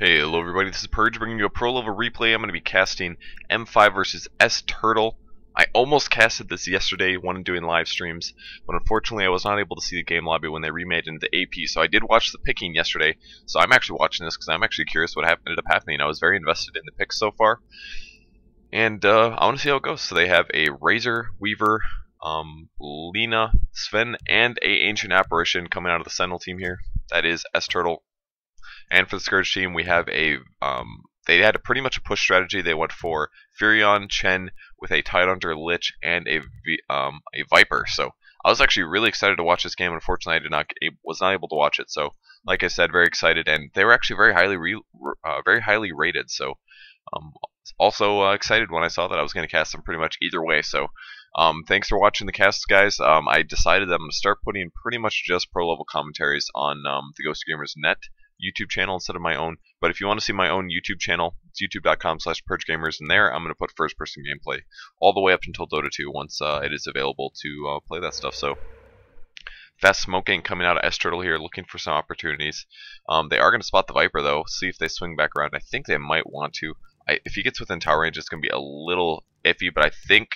Hey, hello everybody, this is Purge bringing you a pro level replay. I'm going to be casting M5 versus sTurtle. I almost casted this yesterday when doing live streams, but unfortunately I was not able to see the game lobby when they remade it into AP, so I did watch the picking yesterday, so I'm actually watching this because I'm actually curious what ended up happening. I was very invested in the picks so far, and I want to see how it goes. So they have a Razor, Weaver, Lena, Sven, and a Ancient Apparition coming out of the Sentinel team here. That is sTurtle. And for the Scourge team, we have a they had pretty much a push strategy. They went for Furion, Chen with a Tidehunter, Lich, and a Viper. So I was actually really excited to watch this game. Unfortunately, I was not able to watch it. So, like I said, very excited, and they were actually very highly rated. So, also excited when I saw that I was going to cast them pretty much either way. So, thanks for watching the casts, guys. I decided that I'm going to start putting pretty much just pro level commentaries on the GosuGamers net YouTube channel instead of my own. But if you want to see my own YouTube channel, it's youtube.com/purgegamers, and there I'm going to put first person gameplay all the way up until Dota 2 once it is available to play that stuff. So fast smoking coming out of sTurtle here, looking for some opportunities. They are going to spot the Viper though, see if they swing back around. I think they might want to. If he gets within tower range, it's going to be a little iffy, but I think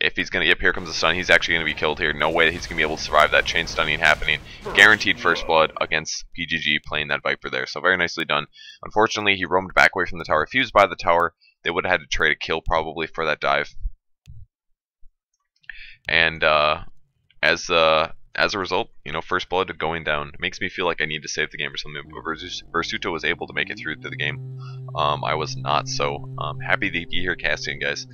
if he's going to, yep, here comes the stun, he's actually going to be killed here. No way that he's going to be able to survive that chain stunning happening. Guaranteed first blood against PGG playing that Viper there. So very nicely done. Unfortunately, he roamed back away from the tower. If he was by the tower, they would have had to trade a kill probably for that dive. And as a result, you know, first blood going down. It makes me feel like I need to save the game or something. But Versuto was able to make it through to the game. I was not, so happy to be here casting, guys.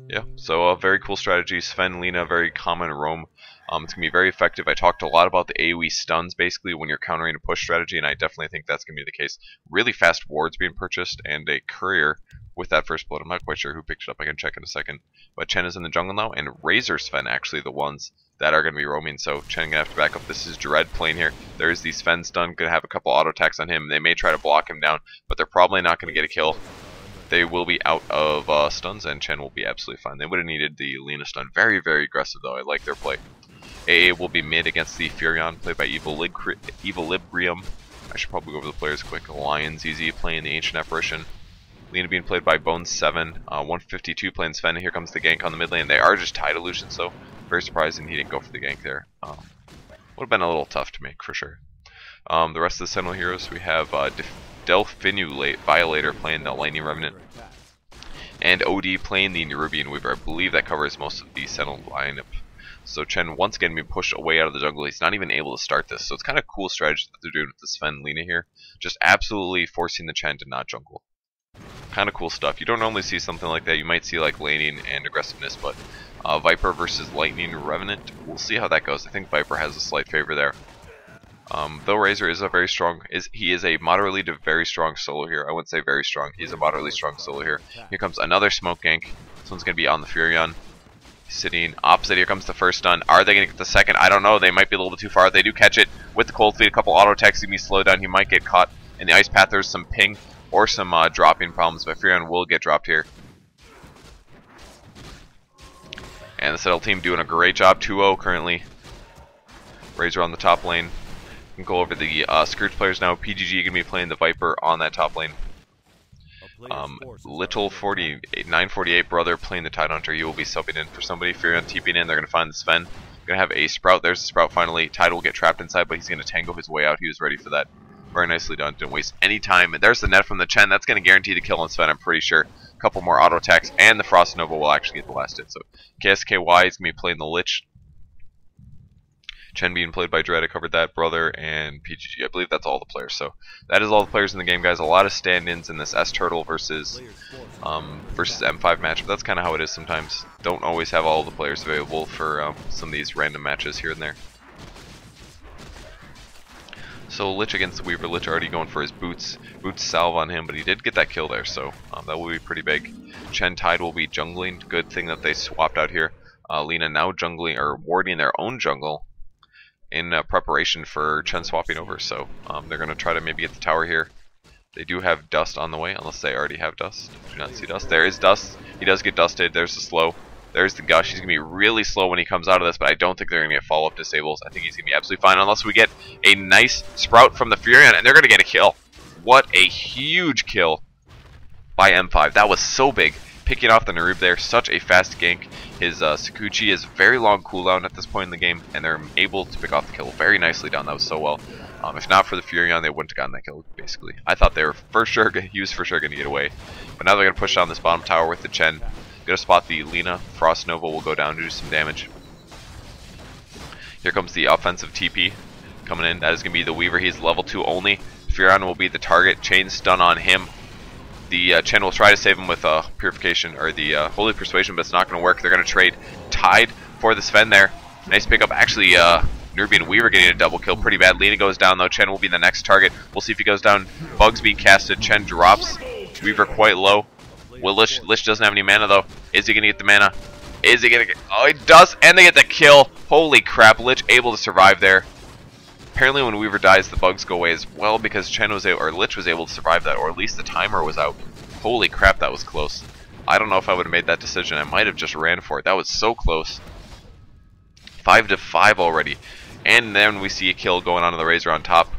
Yeah, so a very cool strategy. Sven, Lena, very common roam. It's going to be very effective. I talked a lot about the AoE stuns, basically, when you're countering a push strategy, and I definitely think that's going to be the case. Really fast wards being purchased, and a courier with that first blood. I'm not quite sure who picked it up. I can check in a second. But Chen is in the jungle now, and Razor Sven actually the ones that are going to be roaming, so Chen going to have to back up. This is Dread playing here. There's the Sven stun, going to have a couple auto attacks on him. They may try to block him down, but they're probably not going to get a kill. They will be out of stuns, and Chen will be absolutely fine. They would have needed the Lena stun. Very, very aggressive, though. I like their play. AA will be mid against the Furion, played by Equilibrium. I should probably go over the players quick. Lions Easy playing the Ancient Apparition. Lena being played by Bones 7. 152 playing Sven. Here comes the gank on the mid lane. They are just Tide Illusion, so very surprising he didn't go for the gank there. Would have been a little tough to make, for sure. The rest of the Sentinel heroes, we have Delphinulate Violator playing the Lightning Revenant, and OD playing the Nerubian Weaver. I believe that covers most of the Sentinel lineup. So Chen once again being pushed away out of the jungle. He's not even able to start this, so it's kind of cool strategy that they're doing with the Sven Lena here. Just absolutely forcing the Chen to not jungle. Kind of cool stuff. You don't normally see something like that. You might see like laning and aggressiveness, but Viper versus Lightning Revenant, we'll see how that goes. I think Viper has a slight favor there. Though Razor is a very strong, he is a moderately to very strong solo here. I wouldn't say very strong. He's a moderately strong solo here. Here comes another smoke gank. This one's going to be on the Furion. Sitting opposite. Here comes the first stun. Are they going to get the second? I don't know. They might be a little bit too far. They do catch it with the cold feet. A couple auto attacks. He may slow down. He might get caught in the ice path. There's some ping or some dropping problems, but Furion will get dropped here. And the Settle team doing a great job. 2-0 currently. Razor on the top lane. Can go over the Scourge players now. PGG going to be playing the Viper on that top lane. Little 948 brother playing the Tidehunter. He will be subbing in for somebody. Furion TPing in. They're going to find the Sven. Going to have a Sprout. There's the Sprout finally. Tide will get trapped inside, but he's going to tango his way out. He was ready for that. Very nicely done. Didn't waste any time. And there's the net from the Chen. That's going to guarantee the kill on Sven, I'm pretty sure. A couple more auto attacks, and the Frost Nova will actually get the last hit. So KSKY is going to be playing the Lich. Chen being played by Dread, I covered that, Brother, and PGG. I believe that's all the players. So that is all the players in the game, guys. A lot of stand-ins in this sTurtle versus M5 match, but that's kind of how it is sometimes. Don't always have all the players available for some of these random matches here and there. So Lich against the Weaver. Lich already going for his boots salve on him, but he did get that kill there, so that will be pretty big. Chen Tide will be jungling. Good thing that they swapped out here. Lena now jungling, or warding their own jungle in preparation for Chen swapping over, so they're going to try to maybe get the tower here. They do have dust on the way, unless they already have dust. Do not see dust. There is dust. He does get dusted. There's the slow. There's the Gush. He's going to be really slow when he comes out of this, but I don't think they're going to get follow-up disables. I think he's going to be absolutely fine unless we get a nice Sprout from the Furion, and they're going to get a kill. What a huge kill by M5. That was so big. Picking off the Narub there, such a fast gank. His Sakuchi is very long cooldown at this point in the game, and they're able to pick off the kill very nicely done. That was so well. If not for the Furion, they wouldn't have gotten that kill, basically. I thought they were for sure, he was for sure going to get away. But now they're going to push down this bottom tower with the Chen. Going to spot the Lina. Frost Nova will go down to do some damage. Here comes the offensive TP coming in. That is going to be the Weaver. He's level 2 only. Furion will be the target. Chain stun on him. The Chen will try to save him with Purification, or the Holy Persuasion, but it's not going to work. They're going to trade Tide for the Sven there. Nice pickup. Actually, Nubian Weaver getting a double kill. Pretty bad. Lina goes down, though. Chen will be the next target. We'll see if he goes down. Bugs being casted. Chen drops. Weaver quite low. Will Lich doesn't have any mana, though. Is he going to get the mana? Is he going to get... Oh, he does, and they get the kill. Holy crap. Lich able to survive there. Apparently when Weaver dies, the bugs go away as well, because Lich was able to survive that, or at least the timer was out. Holy crap, that was close. I don't know if I would have made that decision. I might have just ran for it. That was so close. 5-5 already. And then we see a kill going on to the Razor on top.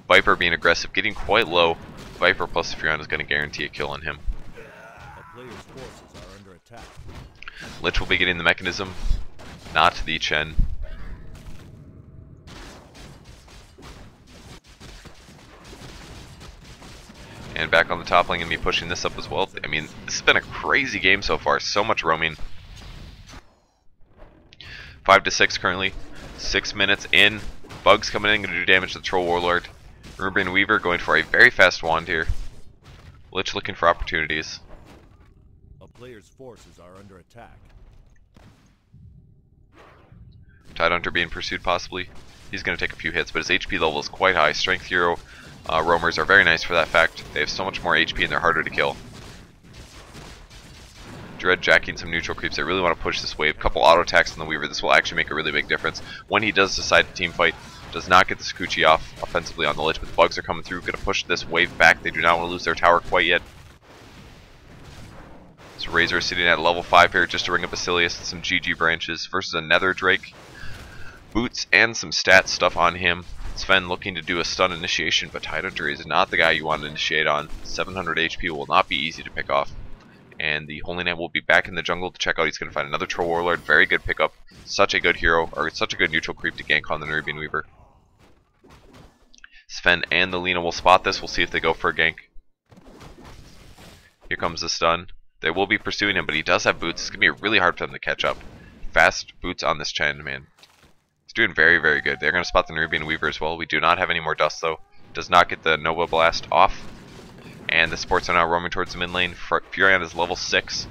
Viper being aggressive, getting quite low. Viper plus Furion is going to guarantee a kill on him. Lich will be getting the mechanism, not the Chen. And back on the top lane, going to be pushing this up as well. I mean, this has been a crazy game so far. So much roaming. 5-6 currently. 6 minutes in. Bugs coming in, going to do damage to the Troll Warlord. Ruben Weaver going for a very fast wand here. Lich looking for opportunities. A player's forces are under attack. Tidehunter being pursued possibly. He's going to take a few hits, but his HP level is quite high. Strength Hero roamers are very nice for that fact. They have so much more HP and they're harder to kill. Dread jacking some neutral creeps. They really want to push this wave. Couple auto attacks on the Weaver. This will actually make a really big difference when he does decide to team fight. Does not get the Sakuchi off offensively on the Lich, but the bugs are coming through. Going to push this wave back. They do not want to lose their tower quite yet. So Razor is sitting at level 5 here just to ring up Basilius and some GG branches versus a Nether Drake. Boots and some stat stuff on him. Sven looking to do a stun initiation, but Tidehunter is not the guy you want to initiate on. 700 HP will not be easy to pick off. And the Holy Knight will be back in the jungle to check out. He's going to find another Troll Warlord. Very good pickup. Such a good hero, or such a good neutral creep to gank on the Nubian Weaver. Sven and the Lina will spot this. We'll see if they go for a gank. Here comes the stun. They will be pursuing him, but he does have boots. It's going to be really hard for them to catch up. Fast boots on this Chen, man. He's doing very, very good. They're going to spot the Nubian Weaver as well. We do not have any more dust, though. Does not get the Nova Blast off. And the supports are now roaming towards the mid lane. Furion is level 6.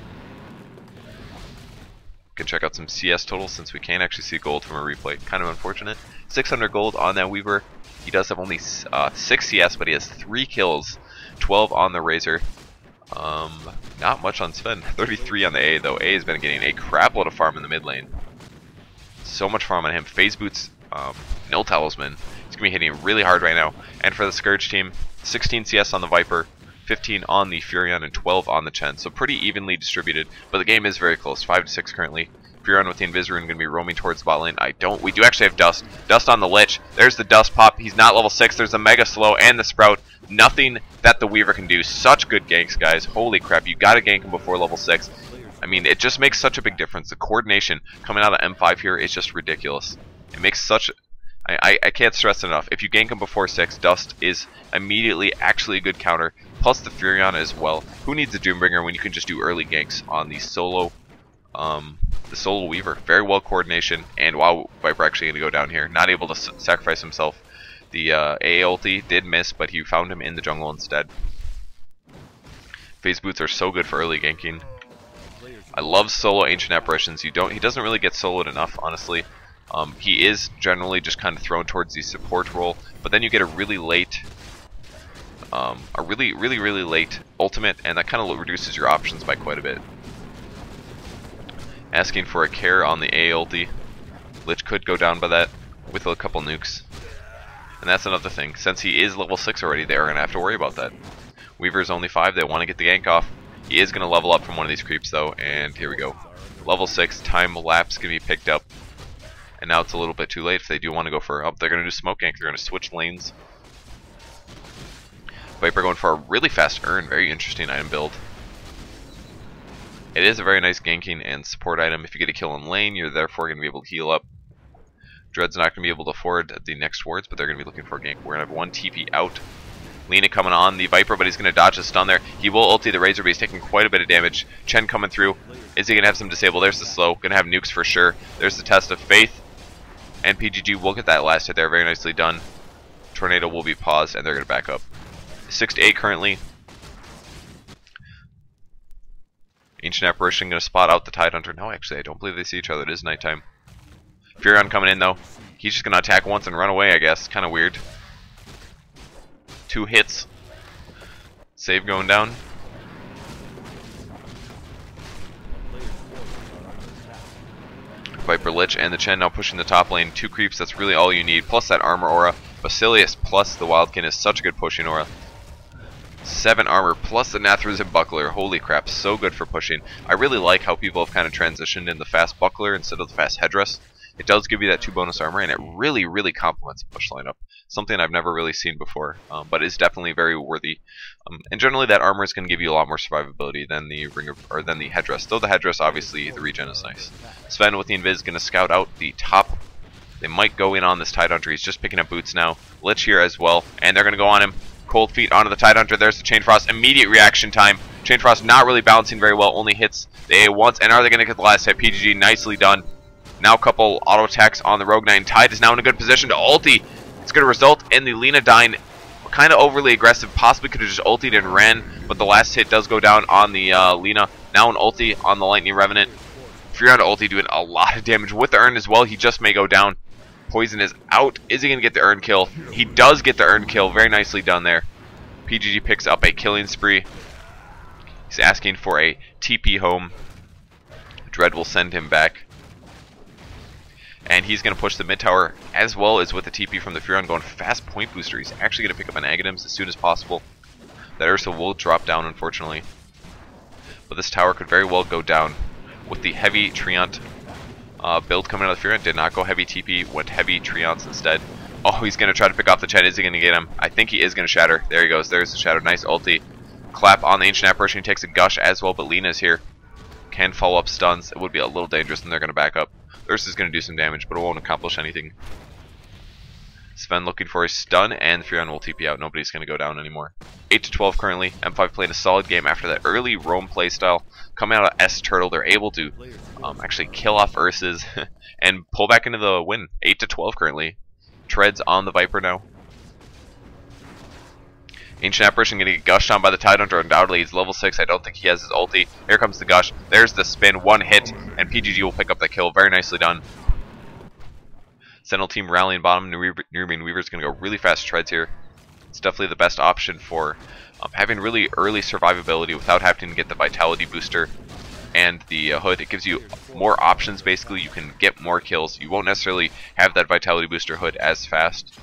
We can check out some CS totals since we can't actually see gold from a replay. Kind of unfortunate. 600 gold on that Weaver. He does have only 6 CS, but he has 3 kills. 12 on the Razor. Not much on Sven. 33 on the A, though. A has been getting a crap load of farm in the mid lane. So much farm on him. Phase Boots, no Talisman. He's going to be hitting really hard right now. And for the Scourge team, 16 CS on the Viper, 15 on the Furion, and 12 on the Chen. So pretty evenly distributed, but the game is very close. 5-6 currently. Furion with the Invisrune going to be roaming towards the bot lane. We do actually have Dust. Dust on the Lich. There's the Dust pop. He's not level 6. There's a Mega Slow and the Sprout. Nothing that the Weaver can do. Such good ganks, guys. Holy crap. You got to gank him before level 6. I mean, it just makes such a big difference. The coordination coming out of M5 here is just ridiculous. It makes such... I can't stress it enough. If you gank him before 6, Dust is immediately actually a good counter. Plus the Furion as well. Who needs a Doombringer when you can just do early ganks on the solo Weaver? Very well coordination. And while Viper actually going to go down here, not able to sacrifice himself. The AA ulti did miss, but he found him in the jungle instead. Phase Boots are so good for early ganking. I love solo Ancient Apparitions. He doesn't really get soloed enough, honestly. He is generally just kind of thrown towards the support role, but then you get a really late, really late ultimate, and that kind of reduces your options by quite a bit. Asking for a care on the A ulti. Lich could go down by that with a couple nukes. And that's another thing. Since he is level 6 already, they're going to have to worry about that. Weaver's only 5. They want to get the gank off. He is going to level up from one of these creeps, though, and here we go. Level 6, time lapse can be picked up. And now it's a little bit too late if they do want to go for... Oh, they're going to do smoke gank. They're going to switch lanes. Viper going for a really fast urn. Very interesting item build. It is a very nice ganking and support item. If you get a kill in lane, you're therefore going to be able to heal up. Dread's not going to be able to afford the next wards, but they're going to be looking for a gank. We're going to have one TP out. Lina coming on the Viper, but he's going to dodge a stun there. He will ulti the Razor, but he's taking quite a bit of damage. Chen coming through. Is he going to have some disable? There's the slow. Going to have nukes for sure. There's the test of faith. And PGG will get that last hit there. Very nicely done. Tornado will be paused, and they're going to back up. 6 to 8 currently. Ancient Apparition going to spot out the Tidehunter. No, actually, I don't believe they see each other. It is nighttime. Furion coming in, though. He's just going to attack once and run away, I guess. Kind of weird. 2 hits. Save going down. Viper Lich and the Chen now pushing the top lane. 2 creeps, that's really all you need. Plus that armor aura. Basilius plus the Wildkin is such a good pushing aura. 7 armor plus the Nathrezim Buckler. Holy crap, so good for pushing. I really like how people have kind of transitioned in the fast Buckler instead of the fast Headdress. It does give you that 2 bonus armor, and it really, really complements the push lineup. Something I've never really seen before, but is definitely very worthy. And generally, that armor is going to give you a lot more survivability than the than the Headdress. Though the Headdress, obviously, the regen is nice. Sven with the Invis going to scout out the top. They might go in on this Tidehunter. He's just picking up boots now. Lich here as well, and they're going to go on him. Cold feet onto the Tidehunter. There's the Chain Frost. Immediate reaction time. Chain Frost not really balancing very well. Only hits the A once. And are they going to get the last hit? PGG nicely done. Now a couple auto attacks on the Rogue Knight. Tide is now in a good position to ulti. It's going to result in the Lina dying. Kind of overly aggressive. Possibly could have just ultied and ran. But the last hit does go down on the Lina. Now an ulti on the Lightning Revenant. Furion ulti doing a lot of damage with the Urn as well. He just may go down. Poison is out. Is he going to get the Urn kill? He does get the Urn kill. Very nicely done there. PGG picks up a killing spree. He's asking for a TP home. Dread will send him back. And he's going to push the mid tower as well as with the TP from the Furion going fast point booster. He's actually going to pick up an Aghanims as soon as possible. That Ursa will drop down, unfortunately. But this tower could very well go down with the heavy Treant build coming out of the Furion. Did not go heavy TP, went heavy Treants instead. Oh, he's going to try to pick off the Chen. Is he going to get him? I think he is going to shatter. There he goes. There's the shatter. Nice ulti. Clap on the Ancient Apparition. He takes a gush as well, but Lina's here. Can follow up stuns. It would be a little dangerous, and they're going to back up. Ursa's going to do some damage, but it won't accomplish anything. Sven looking for a stun, and Furion will TP out. Nobody's going to go down anymore. 8 to 12 currently. M5 playing a solid game after that early roam playstyle. Coming out of sTurtle, they're able to actually kill off Ursa's and pull back into the win. 8 to 12 currently. Treads on the Viper now. Ancient Apparition going to get gushed on by the Tidehunter. Undoubtedly, he's level 6. I don't think he has his ulti. Here comes the gush. There's the spin. 1 hit, and PGG will pick up the kill. Very nicely done. Sentinel team rallying bottom. Nubian Weaver's going to go really fast treads here. It's definitely the best option for having really early survivability without having to get the Vitality booster and the hood. It gives you more options, basically. You can get more kills. You won't necessarily have that Vitality booster hood as fast.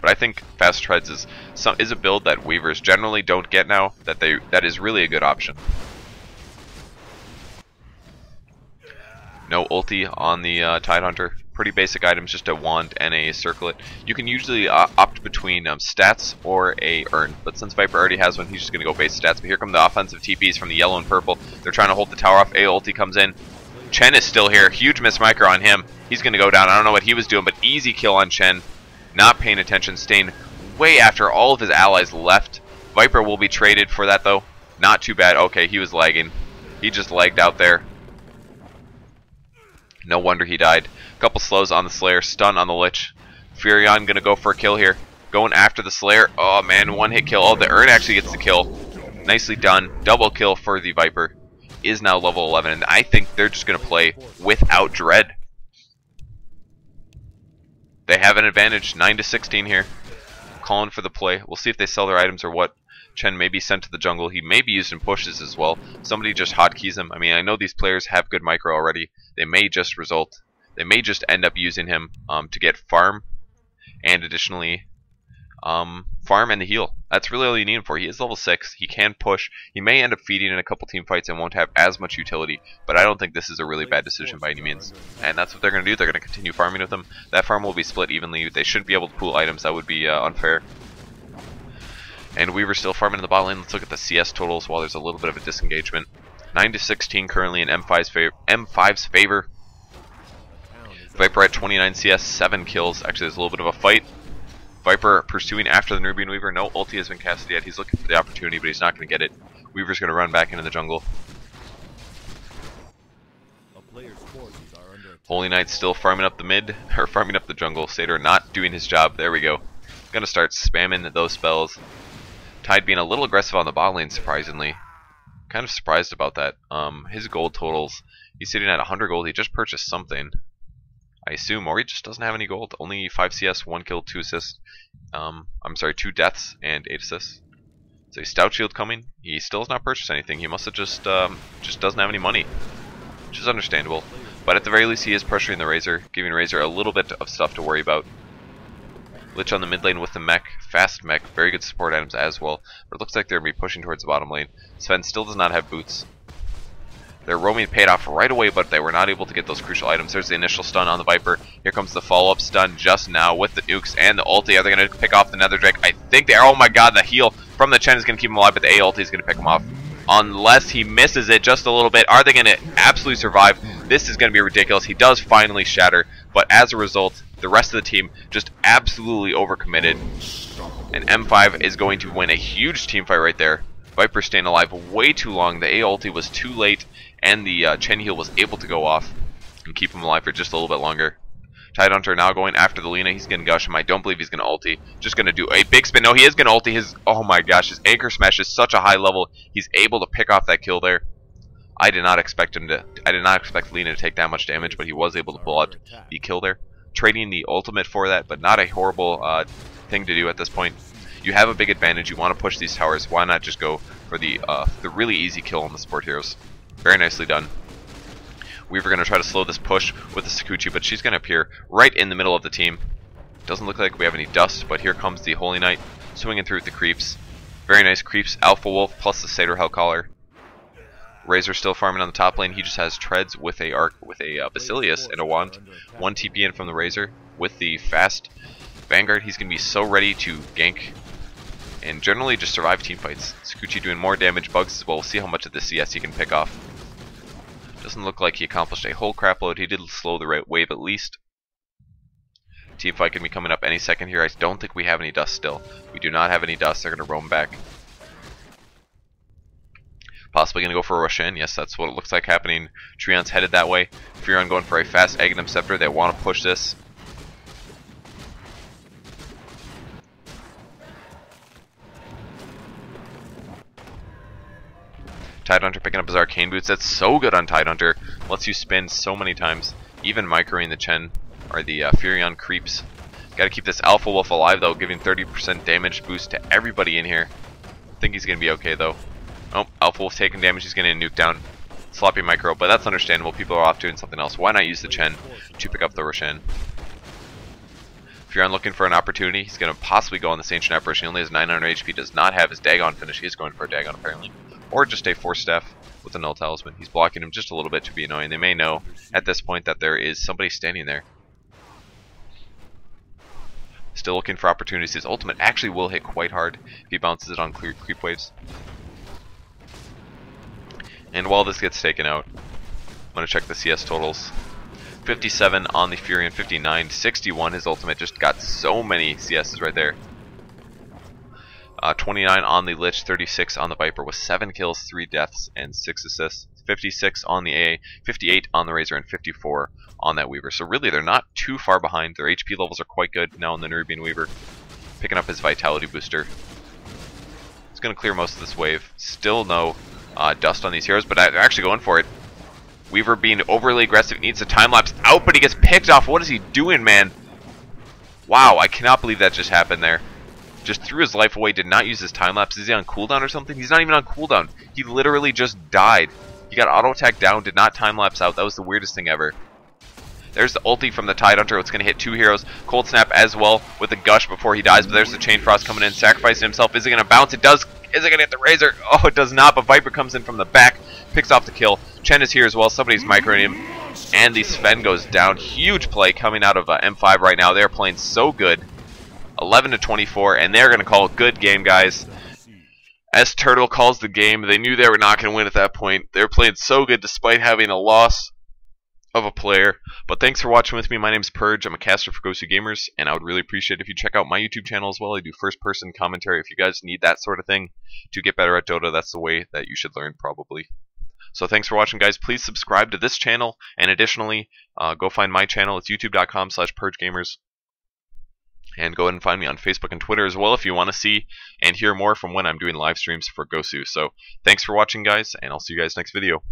But I think fast treads is a build that Weavers generally don't get now. That is really a good option. No ulti on the Tidehunter. Pretty basic items, just a wand and a circlet. You can usually opt between stats or a urn, but since Viper already has one, he's just going to go base stats. But here come the offensive TPs from the yellow and purple. They're trying to hold the tower off. A ulti comes in. Chen is still here. Huge miss micro on him. He's going to go down. I don't know what he was doing, but easy kill on Chen. Not paying attention, staying way after all of his allies left. Viper will be traded for that, though. Not too bad. Okay, he was lagging. He just lagged out there. No wonder he died. Couple slows on the Slayer. Stun on the Lich. Furion going to go for a kill here. Going after the Slayer. Oh, man. 1-hit kill. Oh, the Urn actually gets the kill. Nicely done. Double kill for the Viper. Is now level 11. And I think they're just going to play without Dread. They have an advantage, 9 to 16 here. Calling for the play. We'll see if they sell their items or what. Chen may be sent to the jungle. He may be used in pushes as well. Somebody just hotkeys him. I mean, I know these players have good micro already. They may just end up using him to get farm, and additionally farm and the heal. That's really all you need him for. He is level 6. He can push. He may end up feeding in a couple team fights and won't have as much utility, but I don't think this is a really bad decision by any means. And that's what they're going to do. They're going to continue farming with him. That farm will be split evenly. They shouldn't be able to pool items. That would be unfair. And Weaver's still farming in the bot lane. Let's look at the CS totals while there's a little bit of a disengagement. 9-16 currently in M5's favor. Viper at 29 CS, 7 kills. Actually, there's a little bit of a fight. Viper pursuing after the Nubian Weaver. No ulti has been casted yet. He's looking for the opportunity, but he's not going to get it. Weaver's going to run back into the jungle. Holy Knight's still farming up the mid, or farming up the jungle. Satyr not doing his job. There we go. Going to start spamming those spells. Tide being a little aggressive on the bot lane, surprisingly. Kind of surprised about that. His gold totals, he's sitting at 100 gold. He just purchased something, I assume, or he just doesn't have any gold. Only 5 CS, 1 kill, 2 assists. I'm sorry, 2 deaths and 8 assists. So Stout Shield coming. He still has not purchased anything. He must have just doesn't have any money, which is understandable. But at the very least, he is pressuring the Razor, giving Razor a little bit of stuff to worry about. Lich on the mid lane with the mech, fast mech, very good support items as well. But it looks like they're going to be pushing towards the bottom lane. Sven still does not have boots. Their roaming paid off right away, but they were not able to get those crucial items. There's the initial stun on the Viper. Here comes the follow-up stun just now with the nukes and the ulti. Are they going to pick off the Nether Drake? I think they are. Oh my god, the heal from the Chen is going to keep him alive, but the A ulti is going to pick him off. Unless he misses it just a little bit. Are they going to absolutely survive? This is going to be ridiculous. He does finally shatter, but as a result, the rest of the team just absolutely overcommitted. And M5 is going to win a huge team fight right there. Viper staying alive way too long. The A ulti was too late, and the Chen heal was able to go off and keep him alive for just a little bit longer. Tidehunter now going after the Lina. He's going to gush him. I don't believe he's going to ulti. Just going to do a big spin. No, he is going to ulti. Oh my gosh, his anchor smash is such a high level. He's able to pick off that kill there. I did not expect Lina to take that much damage, but he was able to pull out the kill there. Trading the ultimate for that, but not a horrible thing to do at this point. You have a big advantage. You want to push these towers. Why not just go for the really easy kill on the support heroes? Very nicely done. Weaver going to try to slow this push with the Sakuchi, but she's going to appear right in the middle of the team. Doesn't look like we have any dust, but here comes the Holy Knight swinging through with the creeps. Very nice creeps. Alpha Wolf plus the Satyr Hellcaller. Razor still farming on the top lane. He just has treads with a Basilius and a wand. 1 TP in from the Razor with the fast Vanguard. He's going to be so ready to gank and generally just survive team fights. Sakuchi doing more damage, bugs as well. We'll see how much of the CS he can pick off. Doesn't look like he accomplished a whole crap load. He did slow the right wave at least. Team fight can be coming up any second here. I don't think we have any dust still. We do not have any dust. They're going to roam back. Possibly going to go for a rush in. Yes, that's what it looks like happening. Treon's headed that way. Furon going for a fast Aghanim Scepter. They want to push this. Tidehunter picking up his Arcane Boots. That's so good on Tidehunter. Lets you spin so many times. Even microing the Chen or the Furion creeps. Got to keep this Alpha Wolf alive though, giving 30% damage boost to everybody in here. I think he's going to be okay though. Oh, Alpha Wolf taking damage. He's going to nuke down. Sloppy micro, but that's understandable. People are off doing something else. Why not use the Chen to pick up the Roshan? Furion looking for an opportunity. He's going to possibly go on this Ancient Apparition. He only has 900 HP. Does not have his Dagon finish. He is going for a Dagon apparently. Or just a Force Staff with a Null Talisman. He's blocking him just a little bit to be annoying. They may know at this point that there is somebody standing there. Still looking for opportunities. His ultimate actually will hit quite hard if he bounces it on clear creep waves. And while this gets taken out, I'm going to check the CS totals. 57 on the Furion, 59, 61. His ultimate just got so many CSs right there. 29 on the Lich, 36 on the Viper with 7 kills, 3 deaths, and 6 assists. 56 on the AA, 58 on the Razor, and 54 on that Weaver. So really, they're not too far behind. Their HP levels are quite good now on the Nubian Weaver. Picking up his Vitality Booster. He's going to clear most of this wave. Still no dust on these heroes, but they're actually going for it. Weaver being overly aggressive, needs a time-lapse out, but he gets picked off. What is he doing, man? Wow, I cannot believe that just happened there. Just threw his life away, did not use his time-lapse. Is he on cooldown or something? He's not even on cooldown. He literally just died. He got auto-attack down, did not time-lapse out. That was the weirdest thing ever. There's the ulti from the Tidehunter. It's going to hit 2 heroes. Cold Snap as well with the Gush before he dies. But there's the Chain Frost coming in, sacrificing himself. Is it going to bounce? It does. Is it going to hit the Razor? Oh, it does not. But Viper comes in from the back, picks off the kill. Chen is here as well. Somebody's microing him. And the Sven goes down. Huge play coming out of M5 right now. They're playing so good. 11-24, and they're going to call a good game, guys. sTurtle calls the game. They knew they were not going to win at that point. They were playing so good despite having a loss of a player. But thanks for watching with me. My name's Purge. I'm a caster for GosuGamers, and I would really appreciate if you check out my YouTube channel as well. I do first-person commentary. If you guys need that sort of thing to get better at Dota, that's the way that you should learn, probably. So thanks for watching, guys. Please subscribe to this channel, and additionally, go find my channel. It's youtube.com/PurgeGamers. And go ahead and find me on Facebook and Twitter as well if you want to see and hear more from when I'm doing live streams for Gosu. So thanks for watching, guys, and I'll see you guys next video.